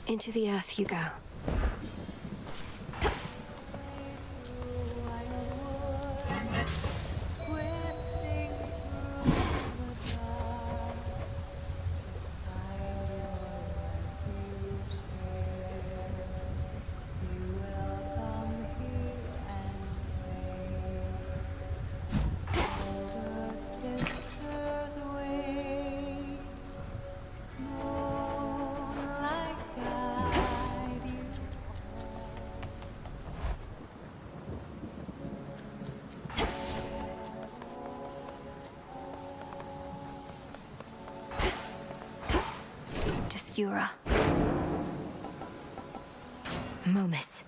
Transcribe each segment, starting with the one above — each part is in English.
Into the earth you go. Skura. Momus.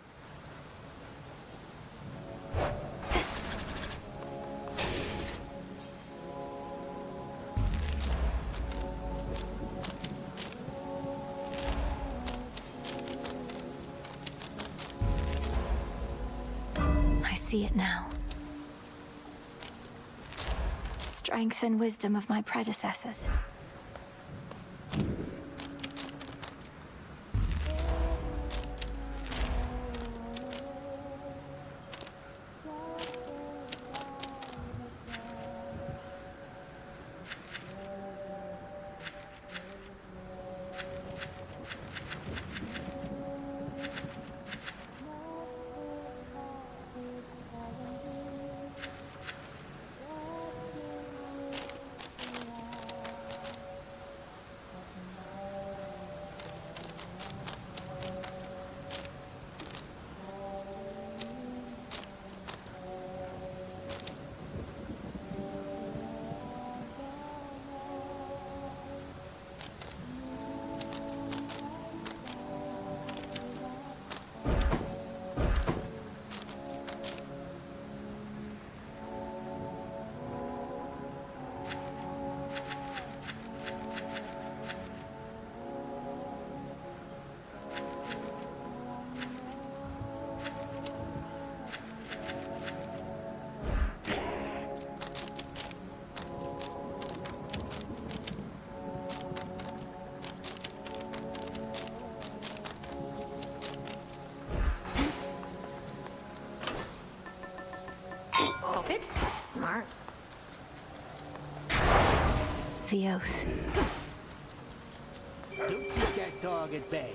I see it now. Strength and wisdom of my predecessors. Pop it. Smart. The oath. Don't keep that dog at bay.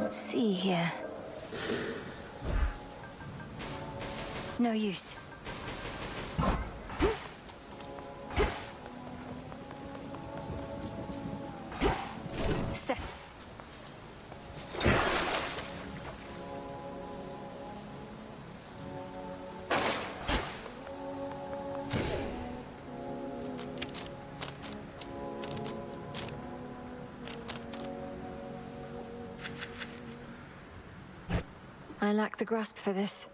Let's see here. No use. Set. I lack the grasp for this.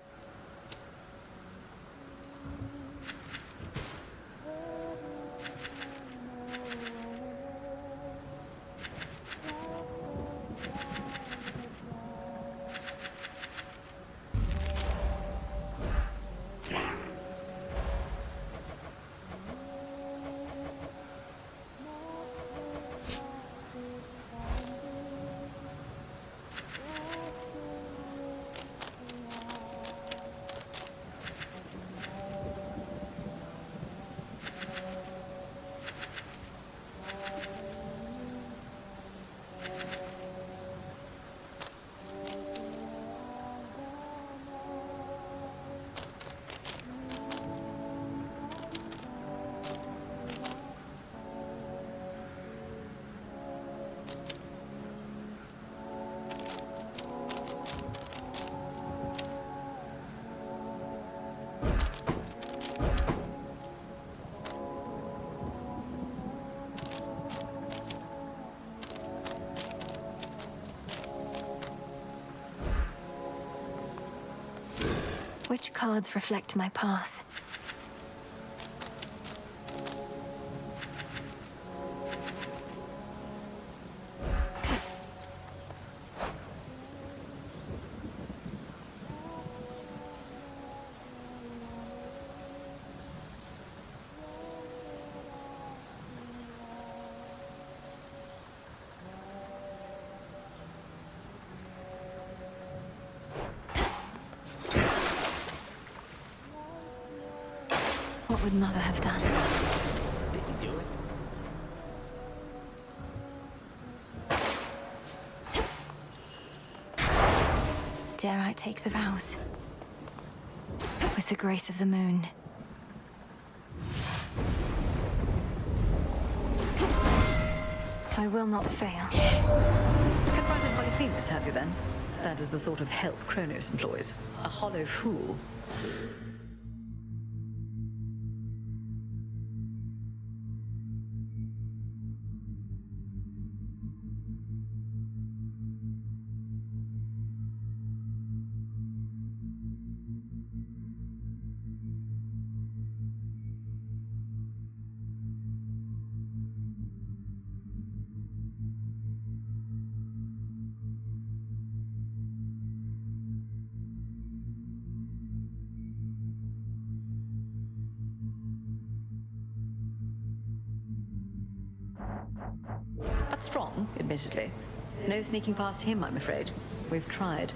Which cards reflect my path? What would Mother have done? Did you do it? Dare I take the vows? With the grace of the moon. I will not fail. Confronted Polyphemus, have you then? That is the sort of help Kronos employs. A hollow fool. But strong, admittedly. No sneaking past him, I'm afraid. We've tried.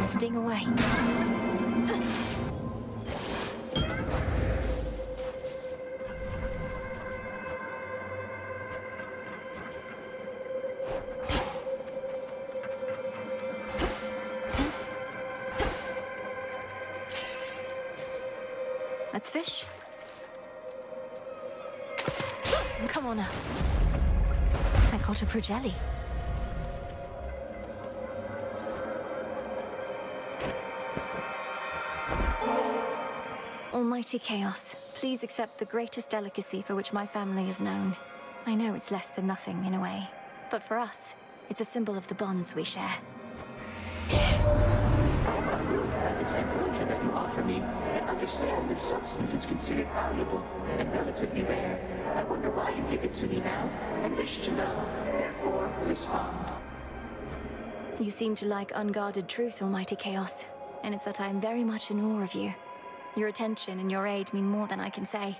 Sting away. Let's fish. Come on out. I caught a Progelli. Almighty Chaos, please accept the greatest delicacy for which my family is known. I know it's less than nothing in a way, but for us, it's a symbol of the bonds we share. I'm really proud of this ambrosia that you offer me, and understand this substance is considered valuable and relatively rare. I wonder why you give it to me now, and wish to know. Therefore, respond. You seem to like unguarded truth, Almighty Chaos, and it's that I am very much in awe of you. Your attention and your aid mean more than I can say.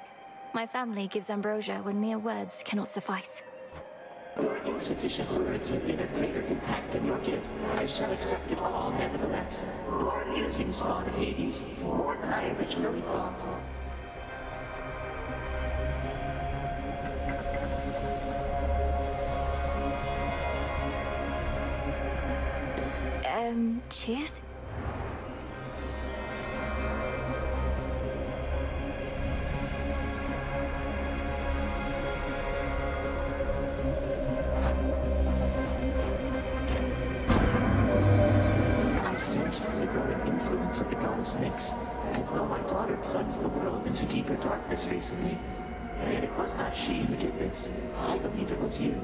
My family gives ambrosia when mere words cannot suffice. Your insufficient words have been of greater impact than your gift. I shall accept it all nevertheless. You are amusing, spawn of Hades, more than I originally thought. Cheers? I sensed the growing influence of the goddess Nyx, as though my daughter plunged the world into deeper darkness recently. Yet it was not she who did this. I believe it was you.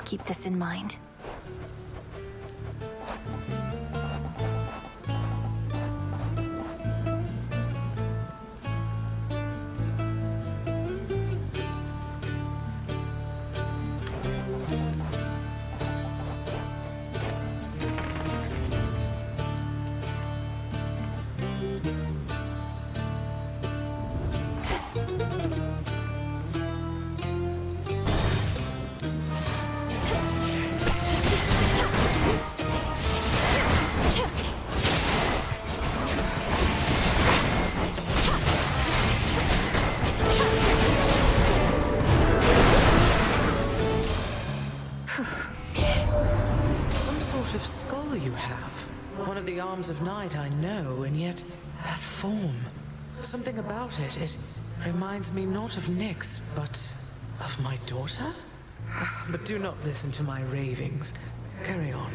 keep this in mind. Some sort of skull you have. One of the arms of night, I know, and yet that form. Something about it. It reminds me not of Nyx, but of my daughter? But do not listen to my ravings. Carry on.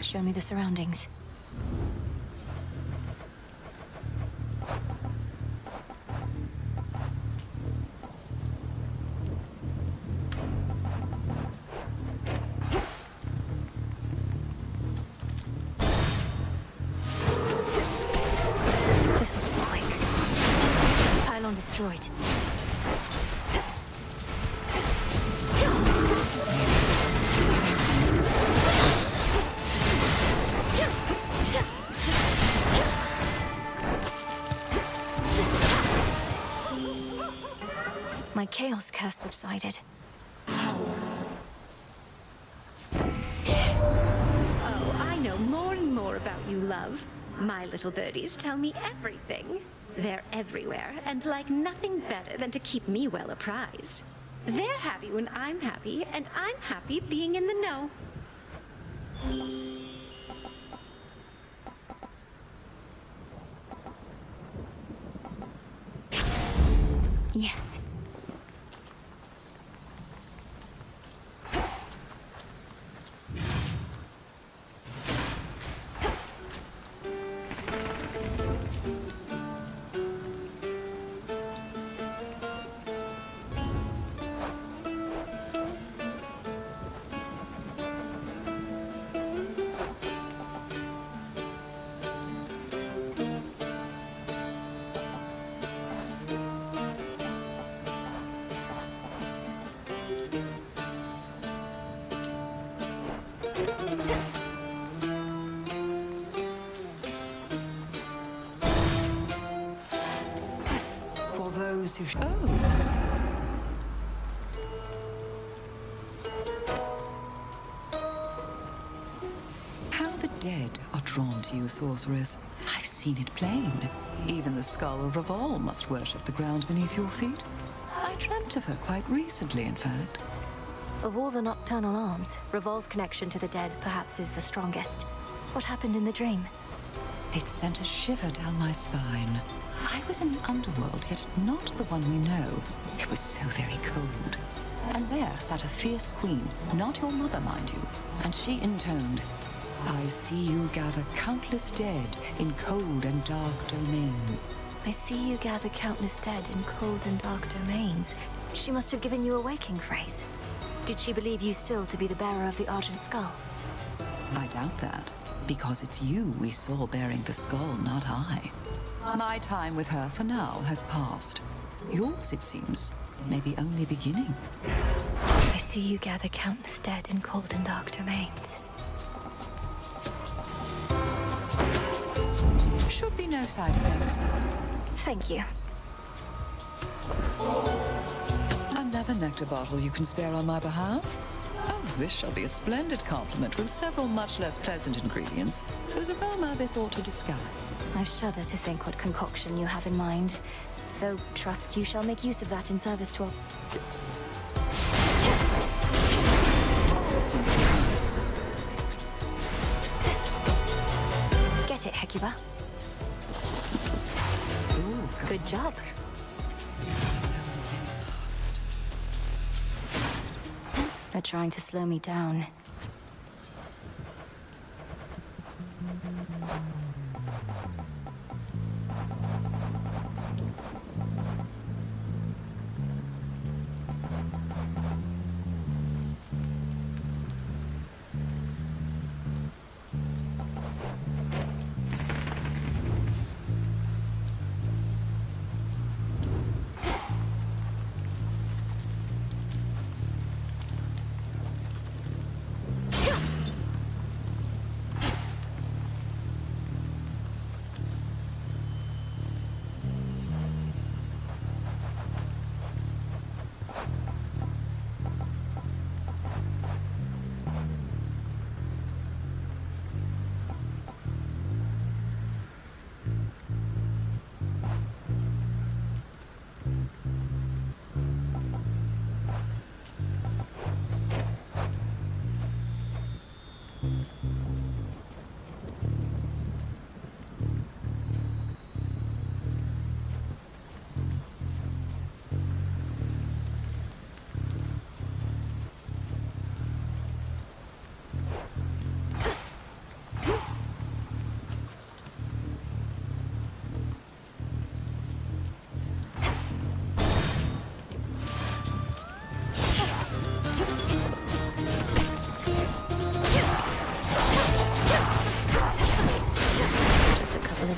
Show me the surroundings. This'll be quick. Pylon destroyed. My chaos curse subsided. Oh, I know more and more about you, love. My little birdies tell me everything. They're everywhere, and like nothing better than to keep me well apprised. They're happy when I'm happy, and I'm happy being in the know. Yes. For those who... How the dead are drawn to you, sorceress. I've seen it plain. Even the skull of Revol must worship the ground beneath your feet. I dreamt of her quite recently, in fact. Of all the nocturnal arms, Revol's connection to the dead perhaps is the strongest. What happened in the dream? It sent a shiver down my spine. I was in the underworld, yet not the one we know. It was so very cold. And there sat a fierce queen, not your mother, mind you. And she intoned, "I see you gather countless dead in cold and dark domains." I see you gather countless dead in cold and dark domains. She must have given you a waking phrase. Did she believe you still to be the bearer of the Argent Skull? I doubt that, because it's you we saw bearing the skull, not I. My time with her for now has passed. Yours, it seems, may be only beginning. I see you gather countless dead in cold and dark domains. Should be no side effects. Thank you. Another nectar bottle you can spare on my behalf? Oh, this shall be a splendid compliment with several much less pleasant ingredients, whose aroma this ought to disguise. I shudder to think what concoction you have in mind, though trust you shall make use of that in service to our... Some things. Get it, Hecuba. Ooh, Good job. They're trying to slow me down.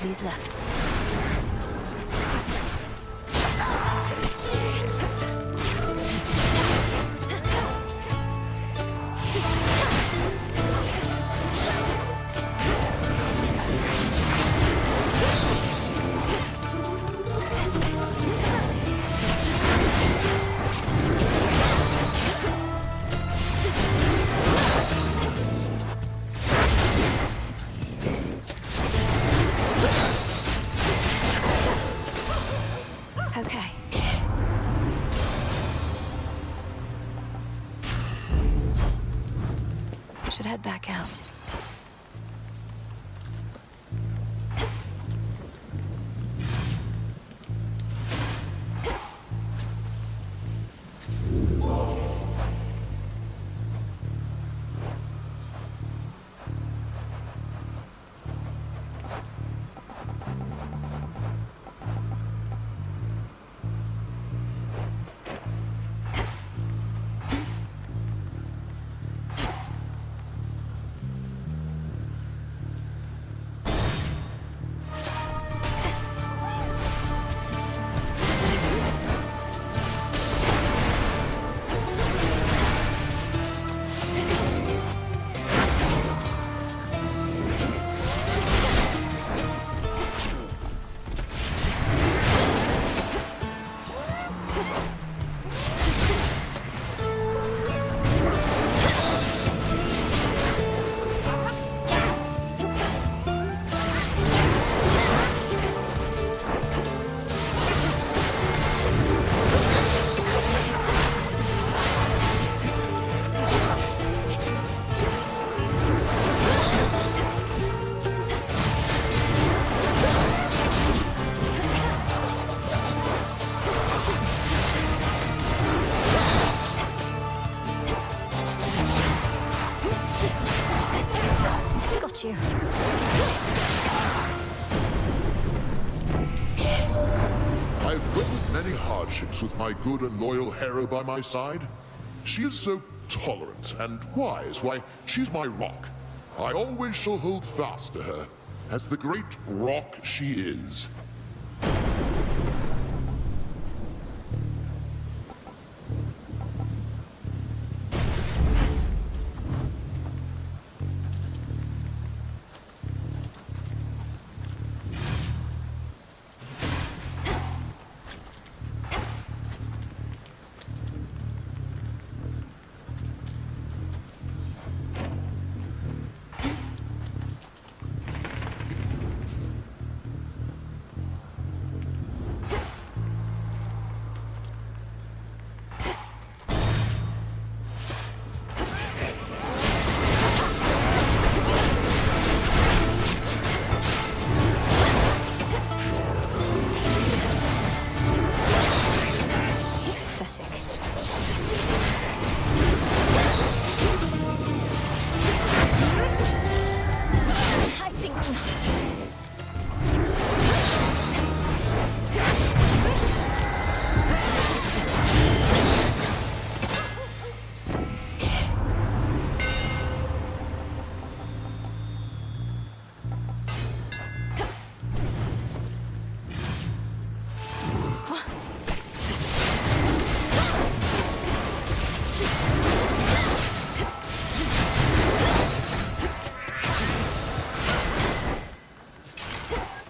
These left. Okay. Should head back out. Got you. I've weathered many hardships with my good and loyal Hera by my side. She is so tolerant and wise. Why, she's my rock. I always shall hold fast to her, as the great rock she is.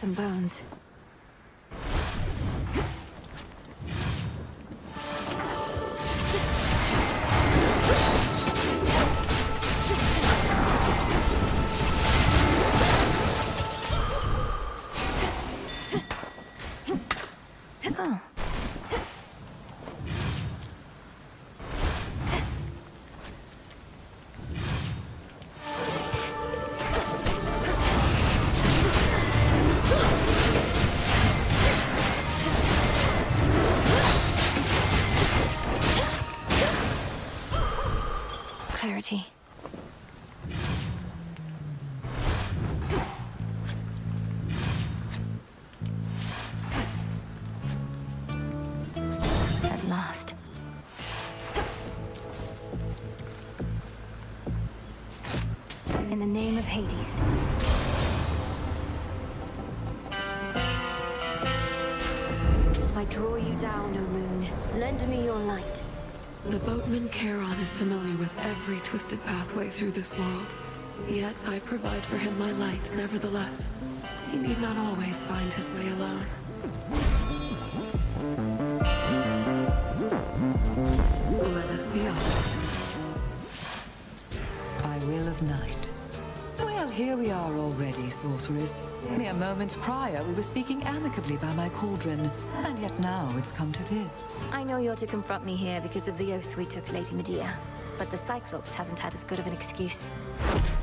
some bones. Oh. Clarity. At last. In the name of Hades. I draw you down, O moon. Lend me your light. The boatman Charon is familiar with every twisted pathway through this world. Yet I provide for him my light, nevertheless. He need not always find his way alone. Let us be off. By will of night. Well, here we are already, sorceress. Mere moments prior, we were speaking amicably by my cauldron, and yet now it's come to this. I know you're to confront me here because of the oath we took, Lady Medea. But the Cyclops hasn't had as good of an excuse.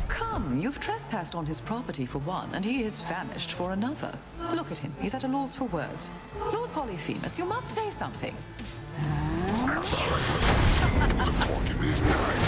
Come, you've trespassed on his property for one, and he is famished for another. Look at him, he's at a loss for words. Lord Polyphemus, you must say something. Talking this time.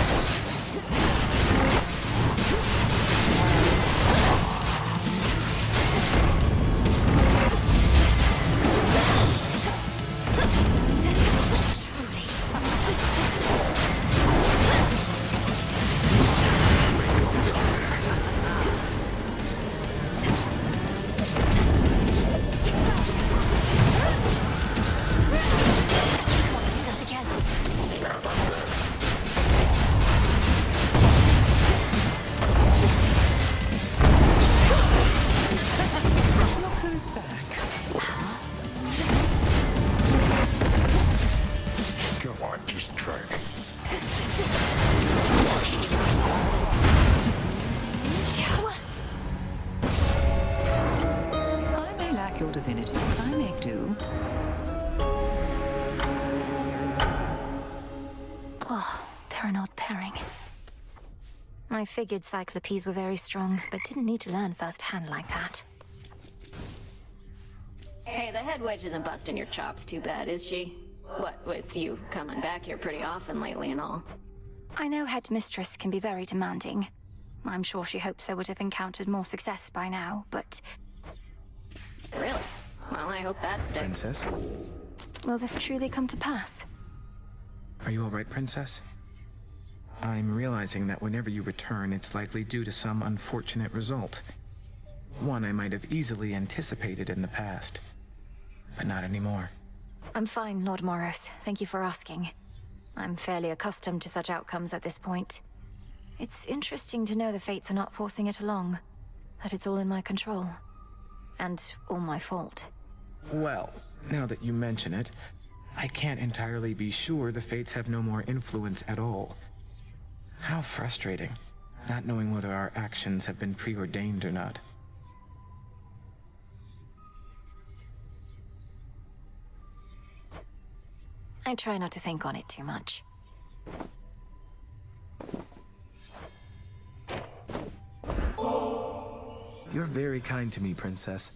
Your divinity, but I make do. Oh, they're an odd pairing. I figured Cyclopes were very strong, but didn't need to learn firsthand like that. Hey, the head wedge isn't busting your chops too bad, is she? What with you coming back here pretty often lately and all? I know Headmistress can be very demanding. I'm sure she hopes I would have encountered more success by now, but... Really? Well, I hope that sticks. Princess? will this truly come to pass? Are you all right, Princess? I'm realizing that whenever you return, it's likely due to some unfortunate result. One I might have easily anticipated in the past, but not anymore. I'm fine, Lord Moros. Thank you for asking. I'm fairly accustomed to such outcomes at this point. It's interesting to know the fates are not forcing it along, that it's all in my control. And all my fault. Well, now that you mention it, I can't entirely be sure the fates have no more influence at all. How frustrating, not knowing whether our actions have been preordained or not. I try not to think on it too much. You're very kind to me, Princess.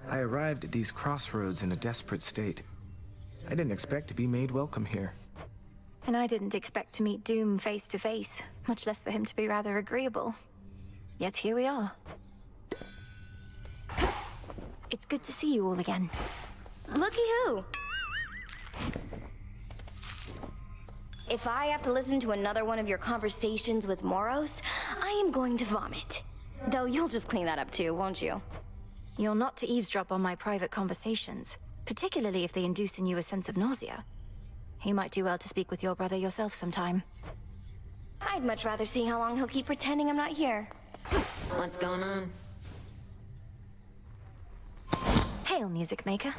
I arrived at these crossroads in a desperate state. I didn't expect to be made welcome here. And I didn't expect to meet Doom face to face, much less for him to be rather agreeable. Yet here we are. It's good to see you all again. Looky who! If I have to listen to another one of your conversations with Moros, I am going to vomit. Though you'll just clean that up too, won't you? You're not to eavesdrop on my private conversations, particularly if they induce in you a sense of nausea. You might do well to speak with your brother yourself sometime. I'd much rather see how long he'll keep pretending I'm not here. What's going on? Hail, music maker.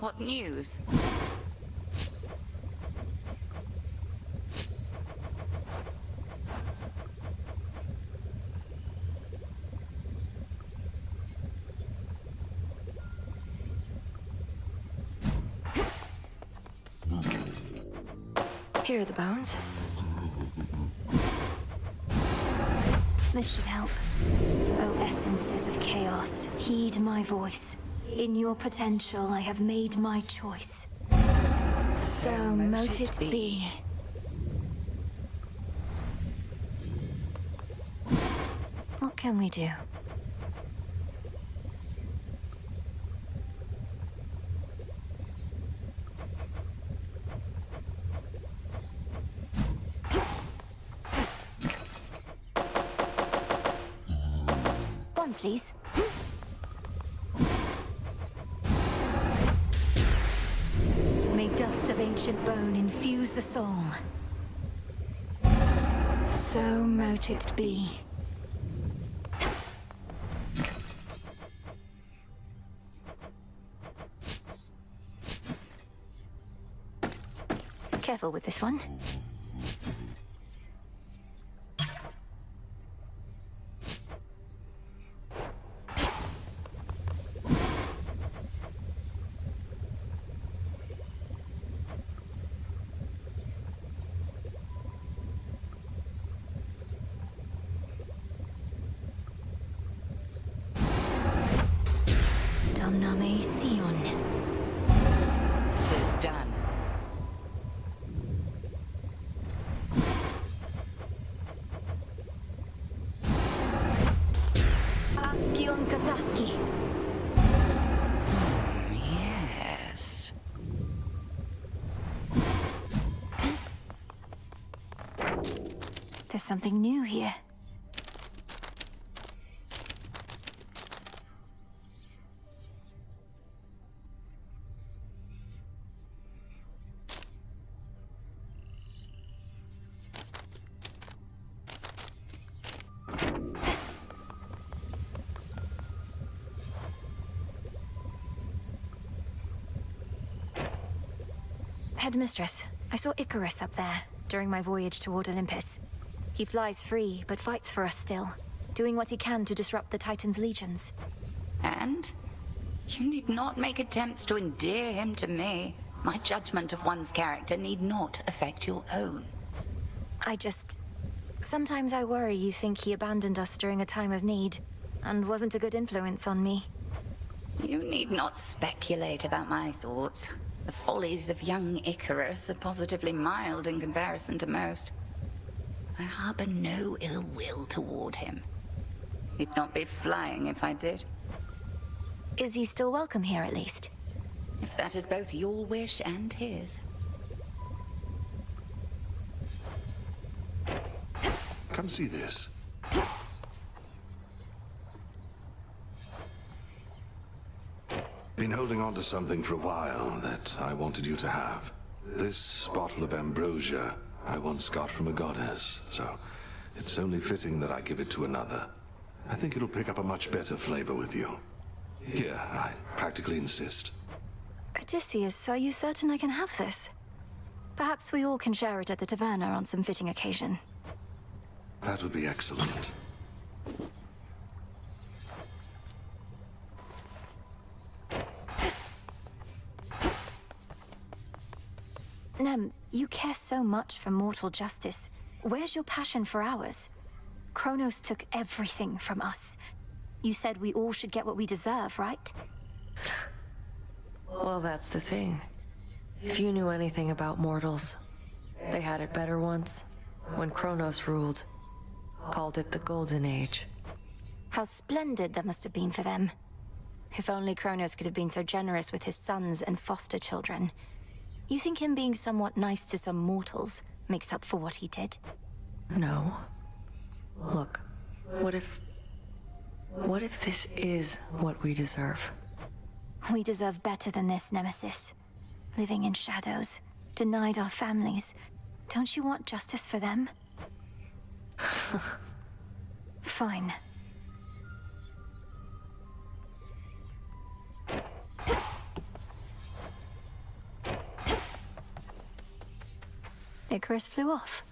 What news? Here are the bones. This should help. O essences of chaos, heed my voice. In your potential, I have made my choice. So mote it be. What can we do? One, please. May dust of ancient bone infuse the soul. So mote it be. Careful with this one. Domname Sion. Tis done. Askion Kataski. Yes. There's something new here. Headmistress, I saw Icarus up there during my voyage toward Olympus. He flies free, but fights for us still, doing what he can to disrupt the Titan's legions. And? You need not make attempts to endear him to me. My judgment of one's character need not affect your own. Sometimes I worry you think he abandoned us during a time of need, and wasn't a good influence on me. You need not speculate about my thoughts. The follies of young Icarus are positively mild in comparison to most. I harbor no ill will toward him. He'd not be flying if I did. Is he still welcome here, at least? If that is both your wish and his. Come see this. Been holding on to something for a while that I wanted you to have. This bottle of ambrosia I once got from a goddess, so it's only fitting that I give it to another. I think it'll pick up a much better flavor with you. Here, I practically insist. Odysseus, are you certain I can have this? Perhaps we all can share it at the taverna on some fitting occasion. That would be excellent. Nem, you care so much for mortal justice. Where's your passion for ours? Kronos took everything from us. You said we all should get what we deserve, right? Well, that's the thing. If you knew anything about mortals, they had it better once, when Kronos ruled. Called it the Golden Age. How splendid that must have been for them. If only Kronos could have been so generous with his sons and foster children. You think him being somewhat nice to some mortals makes up for what he did? No. Look, what if What if this is what we deserve? We deserve better than this, Nemesis. Living in shadows, denied our families. Don't you want justice for them? Fine. Icarus flew off.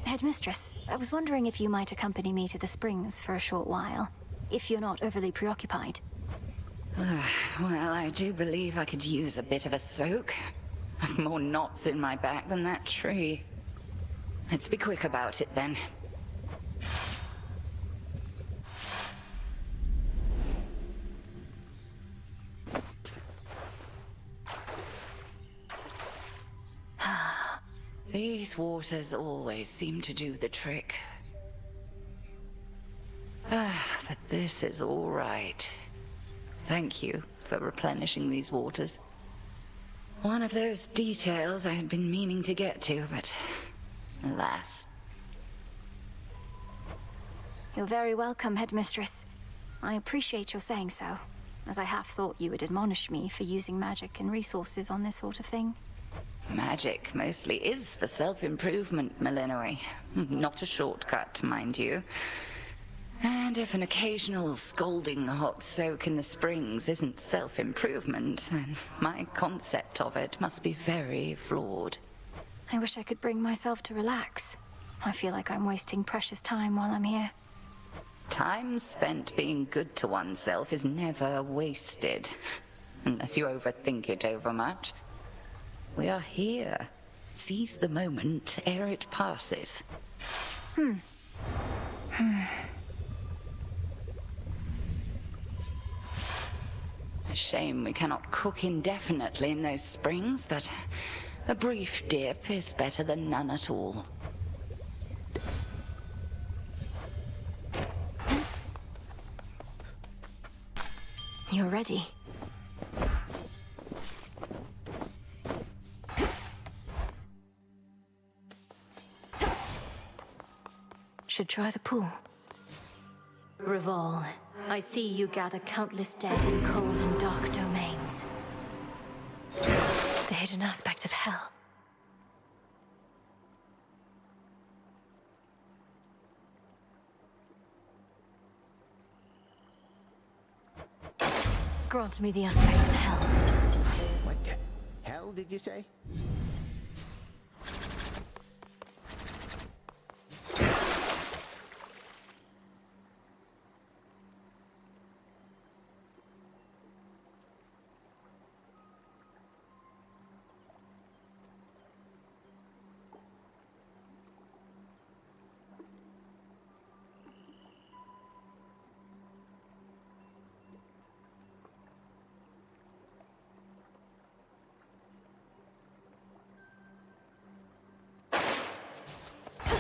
Headmistress, I was wondering if you might accompany me to the springs for a short while, if you're not overly preoccupied. Well, I do believe I could use a bit of a soak. I've more knots in my back than that tree. Let's be quick about it then. These waters always seem to do the trick. But this is all right. Thank you for replenishing these waters. One of those details I had been meaning to get to, but alas. You're very welcome, Headmistress. I appreciate your saying so, as I half thought you would admonish me for using magic and resources on this sort of thing. Magic mostly is for self-improvement, Malinois. Not a shortcut, mind you. And if an occasional scalding hot soak in the springs isn't self-improvement, then my concept of it must be very flawed. I wish I could bring myself to relax. I feel like I'm wasting precious time while I'm here. Time spent being good to oneself is never wasted, unless you overthink it overmuch. We are here. Seize the moment ere it passes. A shame we cannot cook indefinitely in those springs, but a brief dip is better than none at all. You're ready. Should try the pool. Revol, I see you gather countless dead in cold and dark domains. The hidden aspect of hell. Grant me the aspect of hell. What the hell did you say?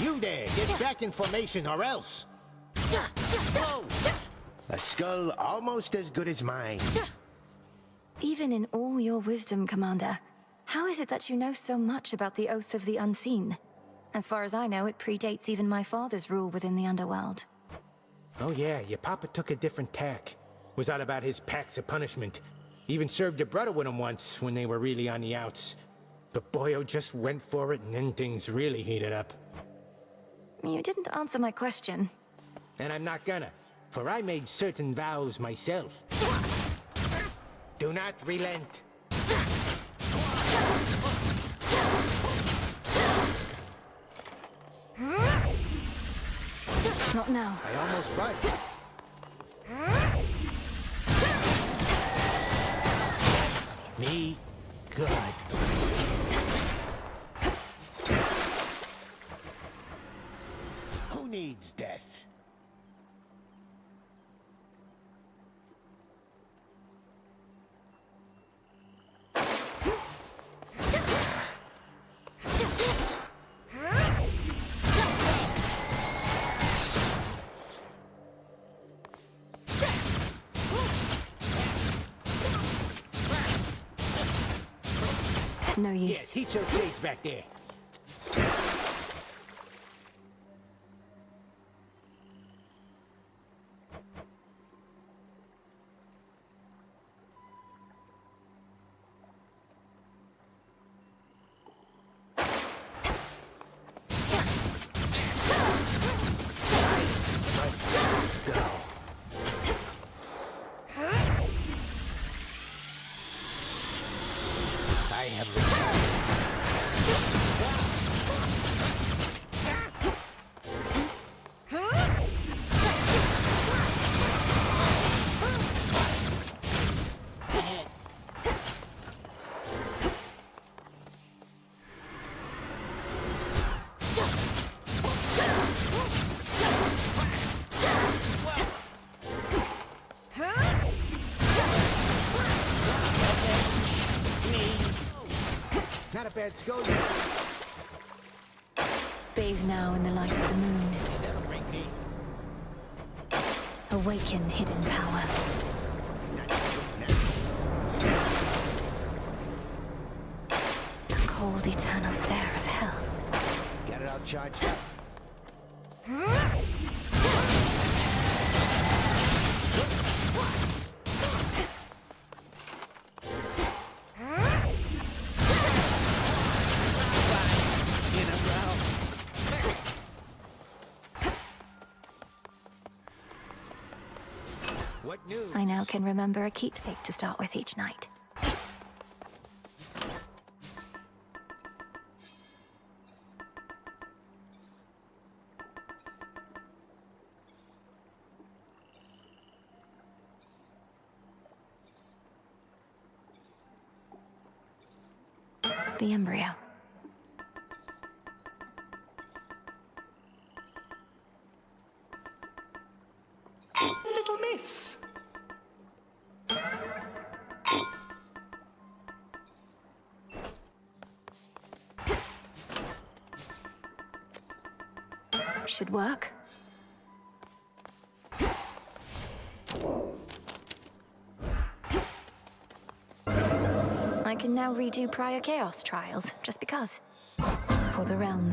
You there! Get back in formation or else! Whoa! A skull almost as good as mine. Even in all your wisdom, Commander, how is it that you know so much about the Oath of the Unseen? As far as I know, it predates even my father's rule within the underworld. Oh yeah, your papa took a different tack. Was all about his packs of punishment. Even served your brother with him once when they were really on the outs. But Boyo just went for it and then things really heated up. You didn't answer my question. And I'm not gonna, for I made certain vows myself. Do not relent. Not now. I almost right. Me good. Who needs death? No Yeah, use. teach those shades back there. I have not a bad skull. Bathe now in the light of the moon. Awaken hidden power. The cold, eternal stare of hell. Got it all charged up. What news? I now can remember a keepsake to start with each night. The embryo. Little miss. Should work. I can now redo prior Chaos trials, just because. For the realm.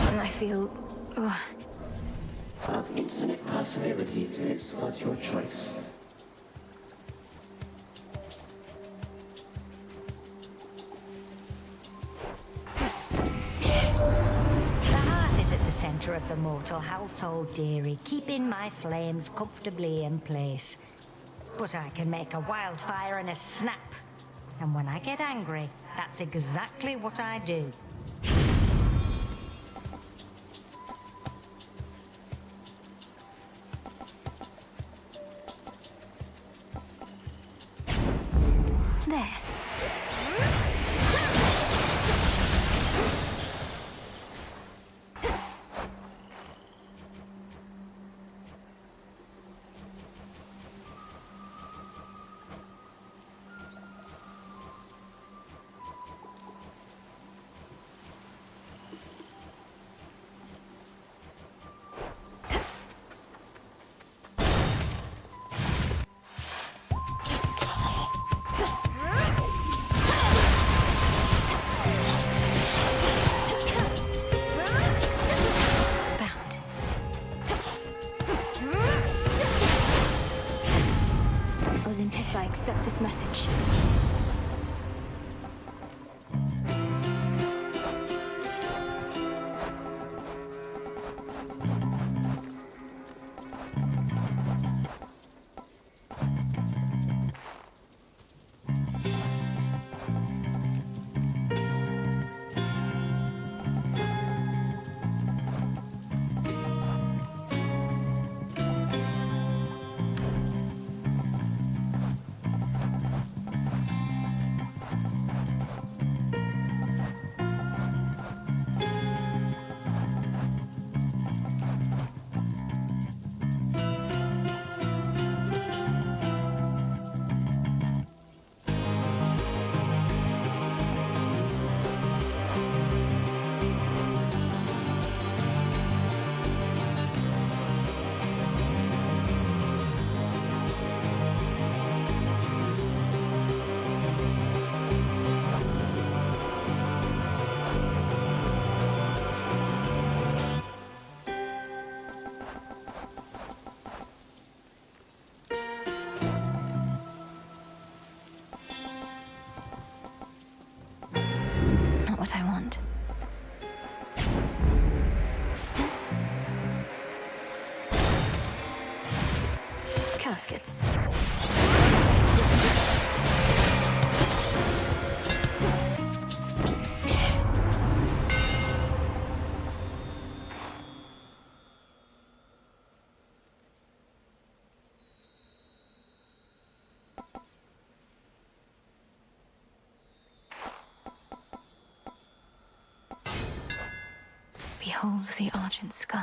And I feel... Of infinite possibilities, this was your choice. The hearth is at the centre of the mortal household, dearie, keeping my flames comfortably in place. But I can make a wildfire in a snap. And when I get angry, that's exactly what I do. There. Olympus, I accept this message. baskets. Behold the Argent Skull.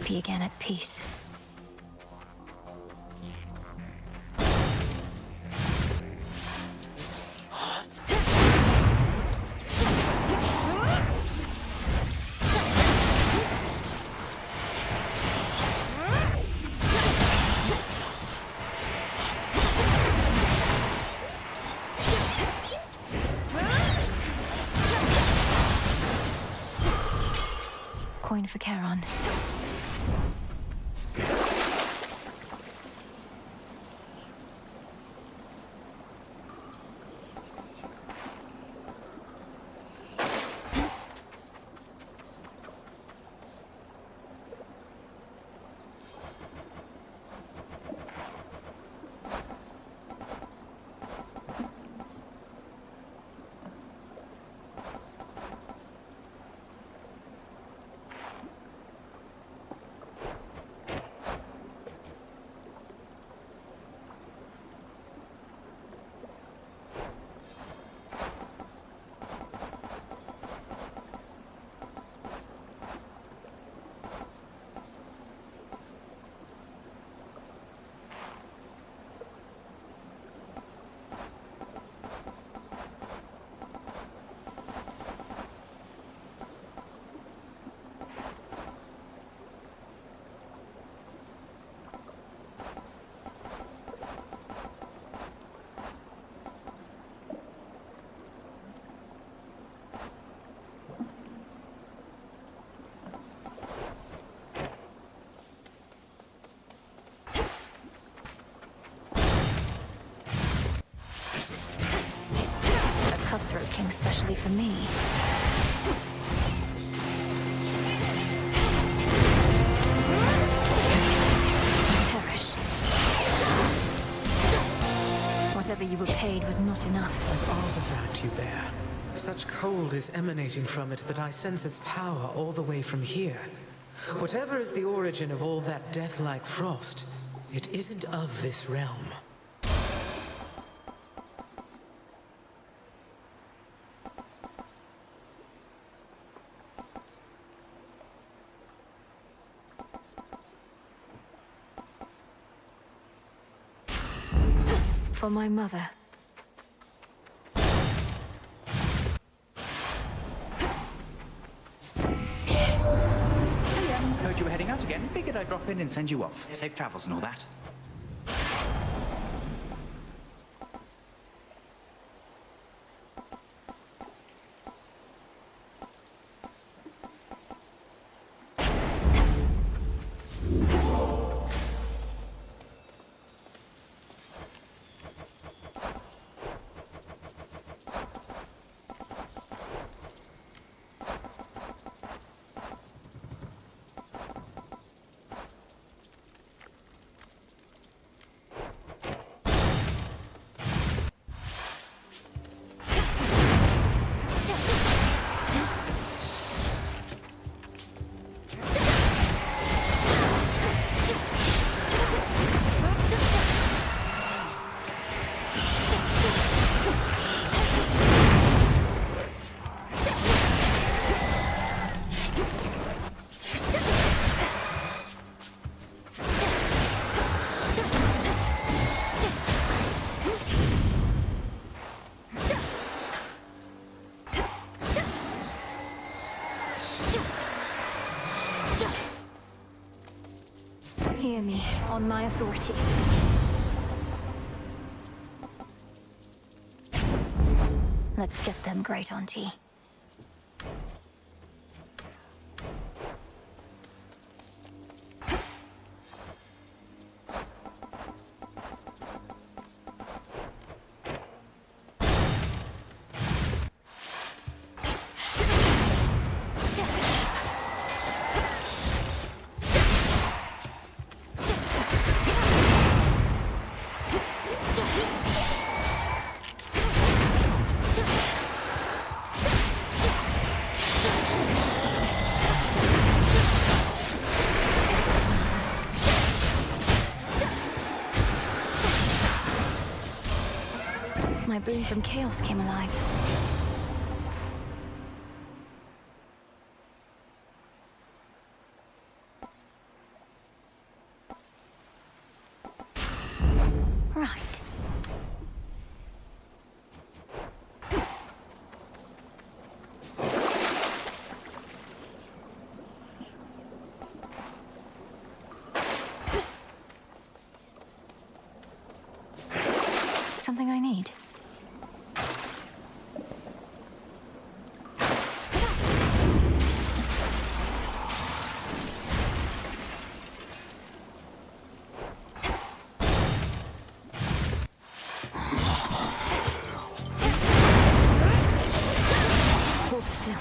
Be again at peace. Coin for Charon. Cutthroat King specially for me. Perish. Whatever you were paid was not enough. That artifact you bear. Such cold is emanating from it that I sense its power all the way from here. Whatever is the origin of all that death-like frost, it isn't of this realm. For my mother. Heard you were heading out again. Figured I'd drop in and send you off. Safe travels and all that. Hear me, on my authority. Let's get them, Great Auntie. My boon from Chaos came alive. Right. Something I need. Hold still.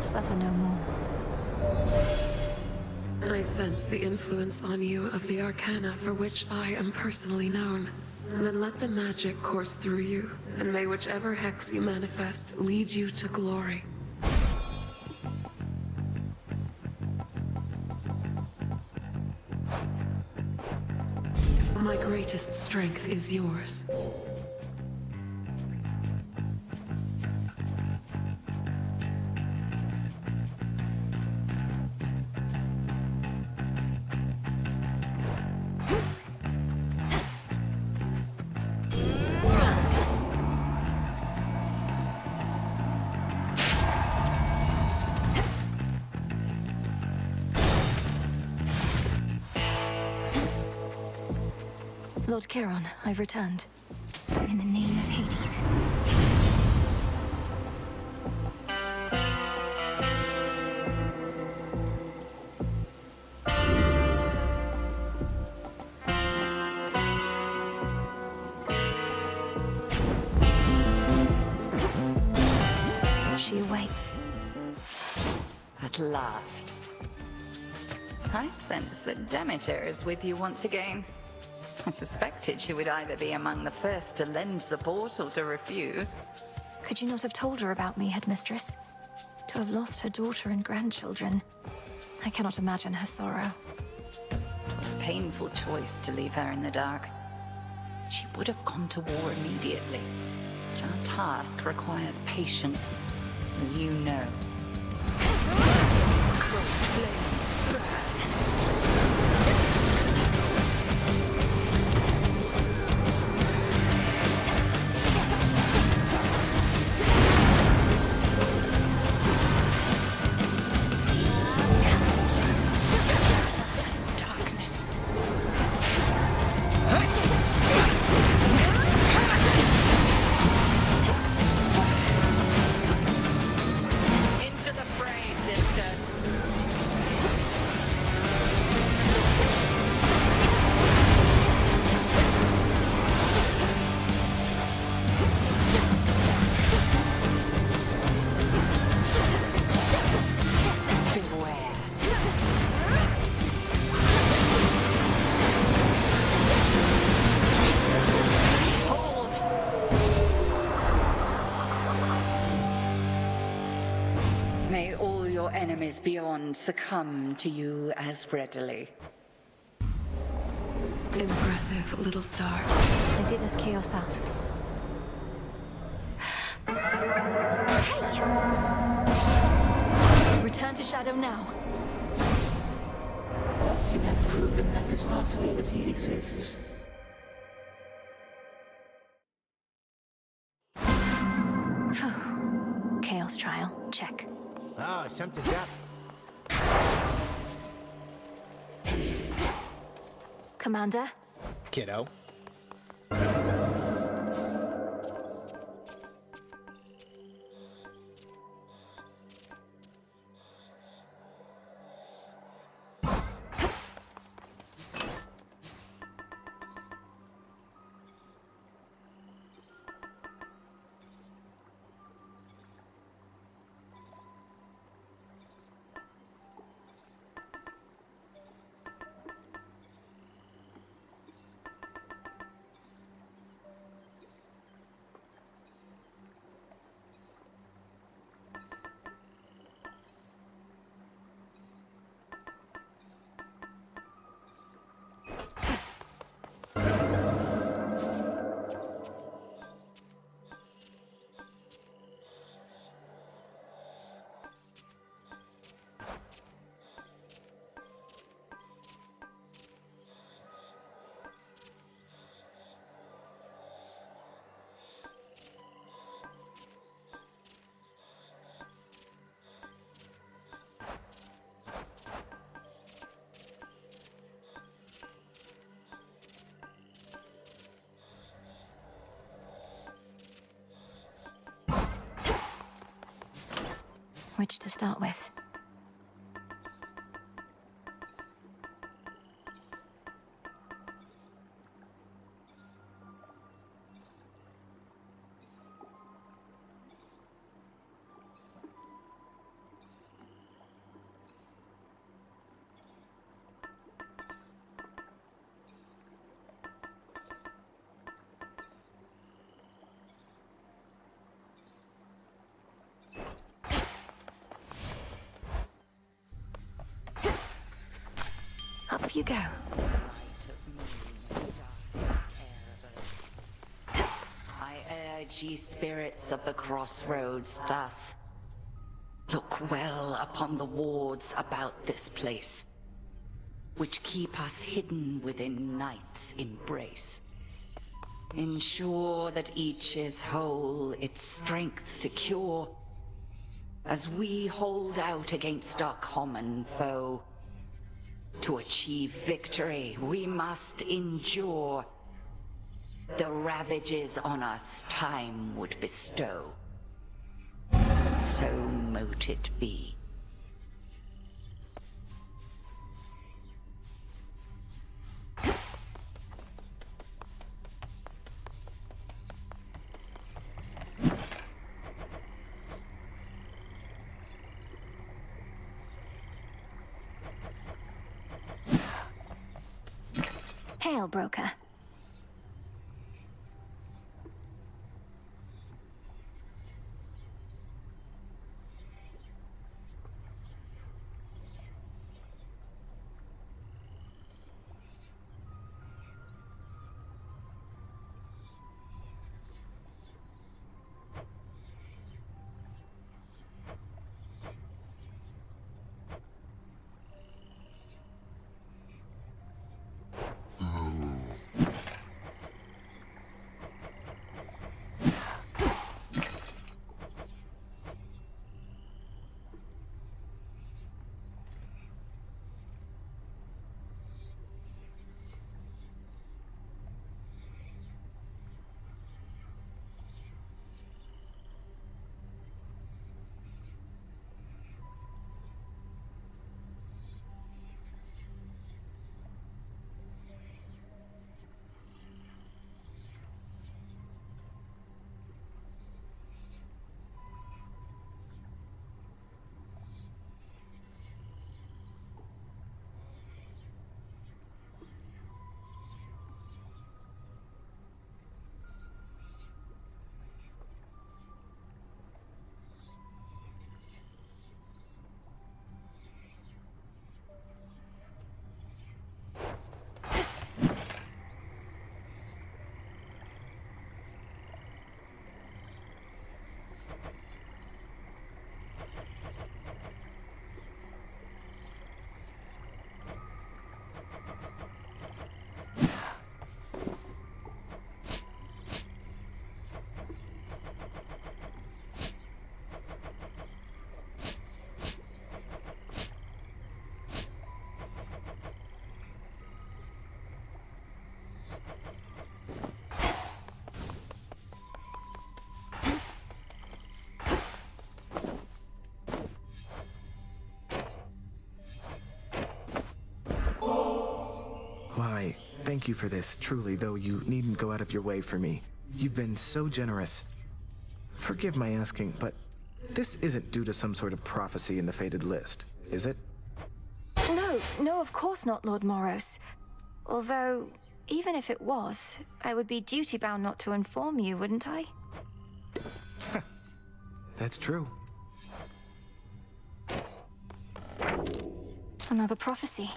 Suffer no more. I sense the influence on you of the arcana for which I am personally known. Then let the magic course through you, and may whichever hex you manifest lead you to glory. My greatest strength is yours. Lord Charon, I've returned. In the name of Hades. She awaits. At last. I sense that Demeter is with you once again. I suspected she would either be among the first to lend support or to refuse. Could you not have told her about me, Headmistress? To have lost her daughter and grandchildren. I cannot imagine her sorrow. It was a painful choice to leave her in the dark. She would have gone to war immediately. But our task requires patience, as you know. Crossed flames burn. May all your enemies beyond succumb to you as readily. Impressive, little star. I did as Chaos asked. Hey! Return to Shadow now. Once you have proven that this possibility exists. Chaos trial, check. Oh, something's up. Commander? Kiddo. Which to start with? Up you go. I urge ye spirits of the crossroads thus. Look well upon the wards about this place, which keep us hidden within night's embrace. Ensure that each is whole, its strength secure, as we hold out against our common foe. To achieve victory, we must endure the ravages on us time would bestow. So mote it be. Hail, broker. thank you for this, truly, though you needn't go out of your way for me. You've been so generous. Forgive my asking, but this isn't due to some sort of prophecy in the Fated List, is it? No, of course not, Lord Moros. Although, even if it was, I would be duty-bound not to inform you, wouldn't I? That's true. Another prophecy.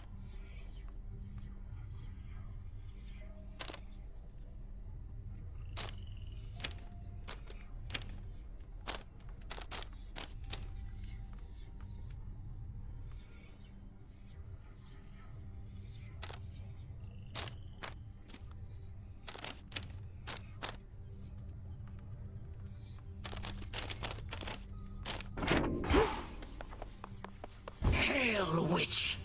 Hail, witch!